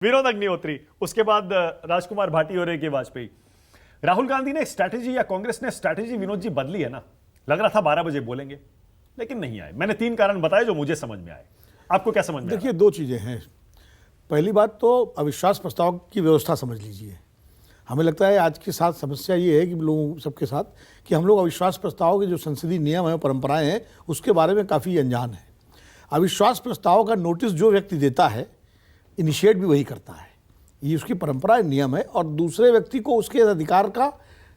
विनोद अग्निहोत्री, उसके बाद राजकुमार भाटी के वाजपेयी। राहुल गांधी ने स्ट्रैटेजी या कांग्रेस ने स्ट्रैटेजी विनोद जी बदली है ना। लग रहा था 12 बजे बोलेंगे, लेकिन नहीं आए। मैंने 3 कारण बताए जो मुझे समझ में आए। आपको क्या समझ में आया? देखिए, 2 चीज़ें हैं। पहली बात तो अविश्वास प्रस्ताव की व्यवस्था समझ लीजिए। हमें लगता है आज के साथ समस्या ये है कि लोगों सबके साथ कि हम लोग अविश्वास प्रस्ताव के जो संसदीय नियम हैं, परंपराएं हैं, उसके बारे में काफ़ी अनजान है। अविश्वास प्रस्ताव का नोटिस जो व्यक्ति देता है, इनिशिएट भी वही करता है। ये उसकी परंपरा नियम है और दूसरे व्यक्ति को उसके अधिकार का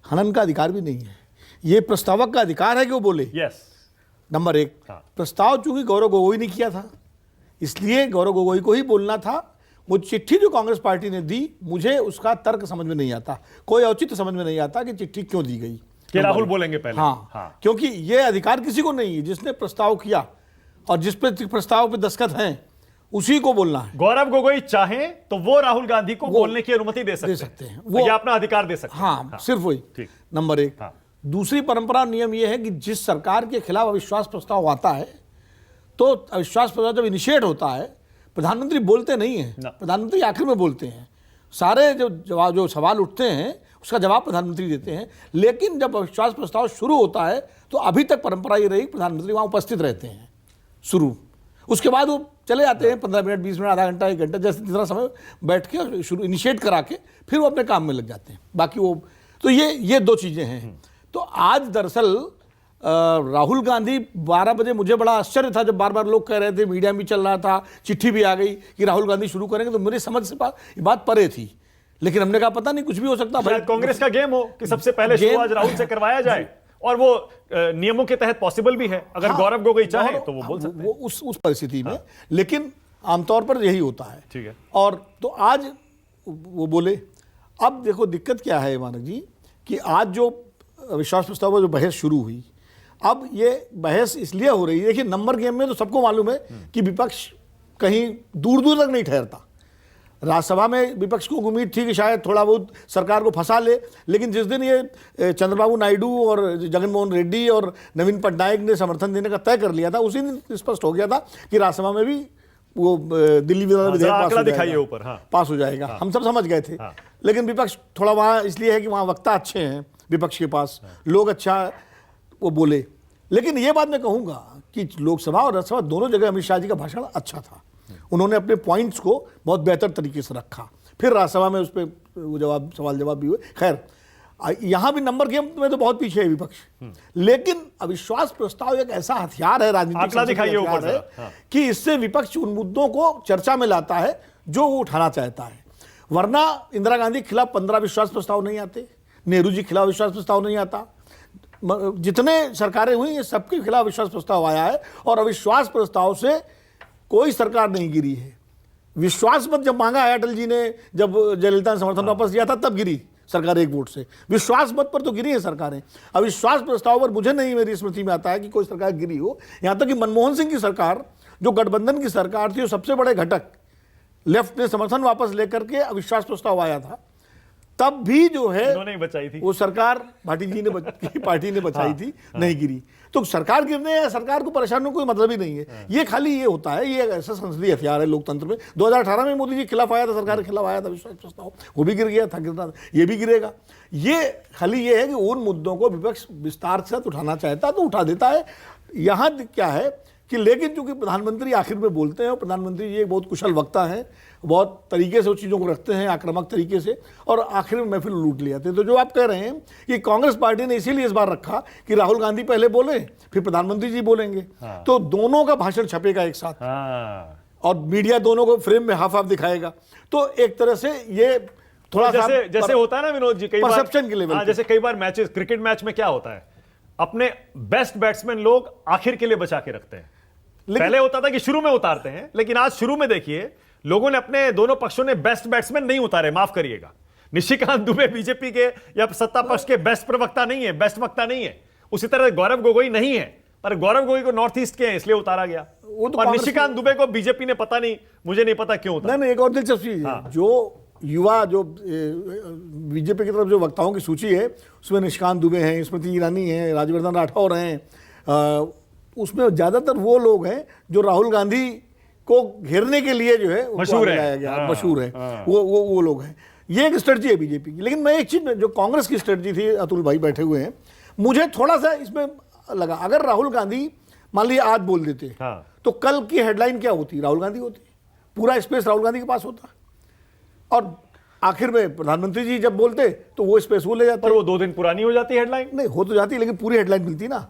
हनन का अधिकार भी नहीं है। ये प्रस्तावक का अधिकार है कि वो बोले। यस। नंबर 1, प्रस्ताव चूंकि गौरव गोगोई ने किया था, इसलिए गौरव गोगोई को ही बोलना था। वो चिट्ठी जो कांग्रेस पार्टी ने दी, मुझे उसका तर्क समझ में नहीं आता, कोई औचित्य समझ में नहीं आता कि चिट्ठी क्यों दी गई। कि राहुल बोलेंगे पहले। हाँ, क्योंकि ये अधिकार किसी को नहीं है। जिसने प्रस्ताव किया और जिस पे प्रस्ताव पे दस्तखत हैं, उसी को बोलना है। गौरव गोगोई चाहें तो वो राहुल गांधी को बोलने की अनुमति दे सकते हैं। वो अपना अधिकार दे सकते हैं। हाँ, सिर्फ वही। नंबर 1। दूसरी परंपरा नियम यह है कि जिस सरकार के खिलाफ अविश्वास प्रस्ताव आता है, तो अविश्वास प्रस्ताव जब इनिशिएट होता है, प्रधानमंत्री बोलते नहीं हैं। प्रधानमंत्री आखिर में बोलते हैं। सारे जो सवाल उठते हैं उसका जवाब प्रधानमंत्री देते हैं। लेकिन जब अविश्वास प्रस्ताव शुरू होता है, तो अभी तक परंपरा ये रही, प्रधानमंत्री वहाँ उपस्थित रहते हैं शुरू। उसके बाद वो चले जाते हैं 15 मिनट, 20 मिनट, आधा घंटा, 1 घंटा, जैसे जितना समय बैठ के शुरू इनिशिएट करा के फिर वो अपने काम में लग जाते हैं। बाकी वो तो ये 2 चीज़ें हैं। तो आज दरअसल राहुल गांधी 12 बजे, मुझे बड़ा आश्चर्य था जब बार बार लोग कह रहे थे, मीडिया में चल रहा था, चिट्ठी भी आ गई कि राहुल गांधी शुरू करेंगे, तो मेरी समझ से बात परे थी। लेकिन हमने कहा पता नहीं, कुछ भी हो सकता। शायद कांग्रेस का गेम हो कि सबसे पहले शुरुआत राहुल से करवाया जाए, और वो नियमों के तहत पॉसिबल भी है। अगर गौरव गोगोई चाहे तो वो बोल सकते हैं उस परिस्थिति में। लेकिन आमतौर पर यही होता है। ठीक है। और तो आज वो बोले। अब देखो दिक्कत क्या है मानक जी, कि आज जो अविश्वास प्रस्ताव पर जो बहस शुरू हुई, अब ये बहस इसलिए हो रही है। देखिए, नंबर गेम में तो सबको मालूम है कि विपक्ष कहीं दूर दूर तक नहीं ठहरता। राज्यसभा में विपक्ष को उम्मीद थी कि शायद थोड़ा बहुत सरकार को फंसा ले, लेकिन जिस दिन ये चंद्रबाबू नायडू और जगनमोहन रेड्डी और नवीन पटनायक ने समर्थन देने का तय कर लिया था, उसी दिन स्पष्ट हो गया था कि राज्यसभा में भी वो दिल्ली विधायक पास हो जाएगा। हम सब समझ गए थे। लेकिन विपक्ष थोड़ा वहाँ इसलिए है कि वहाँ वक्ता अच्छे हैं विपक्ष के पास, लोग अच्छा वो बोले। लेकिन ये बात मैं कहूँगा कि लोकसभा और राज्यसभा दोनों जगह अमित शाह जी का भाषण अच्छा था। उन्होंने अपने पॉइंट्स को बहुत बेहतर तरीके से रखा। फिर राज्यसभा में उस पर सवाल जवाब भी हुए। खैर, यहाँ भी नंबर गेम में तो बहुत पीछे है विपक्ष। लेकिन अविश्वास प्रस्ताव एक ऐसा हथियार है, राजनीतिक हथियार है, कि इससे विपक्ष उन मुद्दों को चर्चा में लाता है जो वो उठाना चाहता है। वरना इंदिरा गांधी के खिलाफ 15 विश्वास प्रस्ताव नहीं आते, नेहरू जी के खिलाफ विश्वास प्रस्ताव नहीं आता, जितने सरकारें हुई हैं सबके खिलाफ विश्वास प्रस्ताव आया है। और अविश्वास प्रस्ताव से कोई सरकार नहीं गिरी है। विश्वास मत जब मांगा है अटल जी ने, जब जयललिता ने समर्थन वापस दिया था, तब गिरी सरकार 1 वोट से। विश्वास मत पर तो गिरी है सरकारें। अविश्वास प्रस्ताव पर मुझे नहीं, मेरी स्मृति में आता है कि कोई सरकार गिरी हो। यहाँ तक कि मनमोहन सिंह की सरकार, जो गठबंधन की सरकार थी, वो सबसे बड़े घटक लेफ्ट ने समर्थन वापस लेकर के अविश्वास प्रस्ताव आया था, तब भी जो है बचाई थी वो सरकार, भाटी जी ने पार्टी ने बचाई थी, नहीं गिरी। तो सरकार गिरने या सरकार को परेशान होने कोई मतलब ही नहीं है। ये खाली ये होता है, ये ऐसा संसदीय हथियार है लोकतंत्र में। 2018 में मोदी जी के खिलाफ आया था, सरकार के खिलाफ आया था विश्वास प्रस्ताव, वो भी गिर गया था, गिरना था, ये भी गिरेगा। ये खाली ये है कि उन मुद्दों को विपक्ष विस्तार से उठाना चाहता है तो उठा देता है। यहाँ क्या है कि लेकिन चूंकि प्रधानमंत्री आखिर में बोलते हैं, और प्रधानमंत्री जी एक बहुत कुशल वक्ता हैं, बहुत तरीके से उस चीज़ों को रखते हैं, आक्रामक तरीके से, और आखिर में महफिल लूट ले जाते हैं। तो जो आप कह रहे हैं कि कांग्रेस पार्टी ने इसीलिए इस बार रखा कि राहुल गांधी पहले बोले, फिर प्रधानमंत्री जी बोलेंगे। तो दोनों का भाषण छपेगा एक साथ, और मीडिया दोनों को फ्रेम में हाफ दिखाएगा। तो एक तरह से ये थोड़ा जैसे होता है ना विनोद जी, कई परसेप्शन के लेवल, जैसे कई बार मैचेस, क्रिकेट मैच में क्या होता है, अपने बेस्ट बैट्समैन लोग आखिर के लिए बचा के रखते हैं। पहले होता था कि शुरू में उतारते हैं, लेकिन आज शुरू में देखिए लोगों ने अपने दोनों पक्षों ने बेस्ट बैट्समैन नहीं उतारे। माफ करिएगा, निशिकांत दुबे बीजेपी के या सत्ता पक्ष के बेस्ट प्रवक्ता नहीं है, बेस्ट वक्ता नहीं है। उसी तरह गौरव गोगोई नहीं है, पर गौरव गोगोई को नॉर्थ ईस्ट के हैं इसलिए उतारा गया। और निशिकांत दुबे को बीजेपी ने पता नहीं, मुझे नहीं पता क्यों उतारा। नहीं, एक और दिलचस्प चीज है, जो युवा जो बीजेपी की तरफ जो वक्ताओं की सूची है, उसमें निशिकांत दुबे हैं, स्मृति ईरानी हैं, राज्यवर्धन राठौर हैं, उसमें ज़्यादातर वो लोग हैं जो राहुल गांधी को घेरने के लिए जो है उनको मशहूर आगे है। लाया गया, हाँ, मशहूर है। हाँ। वो लोग हैं। ये एक स्ट्रेटजी है बीजेपी की। लेकिन मैं एक चीज में, जो कांग्रेस की स्ट्रेटजी थी, अतुल भाई बैठे हुए हैं, मुझे थोड़ा सा इसमें लगा, अगर राहुल गांधी मान लीजिए आज बोल देते, हाँ। तो कल की हेडलाइन क्या होती? राहुल गांधी होती, पूरा स्पेस राहुल गांधी के पास होता, और आखिर में प्रधानमंत्री जी जब बोलते तो वो स्पेस वो ले जाते। पर वो 2 दिन पुरानी हो जाती है हेडलाइन। नहीं हो तो जाती, लेकिन पूरी हेडलाइन मिलती ना।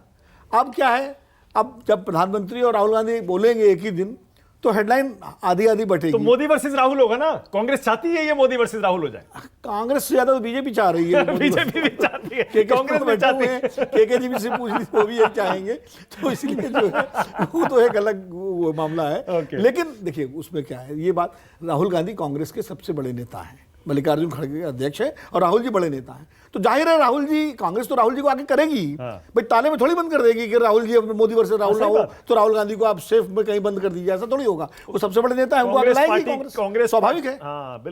अब क्या है, अब जब प्रधानमंत्री और राहुल गांधी बोलेंगे एक ही दिन, तो हेडलाइन आधी आधी बटेगी। तो मोदी वर्सेस राहुल होगा ना। कांग्रेस चाहती है ये मोदी वर्सेस राहुल हो जाए। कांग्रेस से ज्यादा तो बीजेपी चाह रही है। बीजेपी भी चाहती है, के कांग्रेस भी चाहती है। के जी से पूछ ली, वो भी ये चाहेंगे। तो इसलिए जो है वो तो एक अलग वो मामला है। Okay. लेकिन देखिए उसमें क्या है, ये बात, राहुल गांधी कांग्रेस के सबसे बड़े नेता हैं, मल्लिकार्जुन खड़गे के अध्यक्ष है, और राहुल जी बड़े नेता हैं। तो जाहिर है राहुल जी, कांग्रेस तो राहुल जी को आगे करेगी। हाँ। भाई ताले में थोड़ी बंद कर देगी कि राहुल जी, अब मोदी वर्सेस राहुल ना सही हो बात। तो राहुल गांधी को आप सेफ में कहीं बंद कर दीजिए, ऐसा थोड़ी होगा। वो सबसे बड़े नेता है, उनको आगे कांग्रेस लाएगी पार्टी, कांग्रेस, स्वाभाविक है। हाँ बिल्कुल।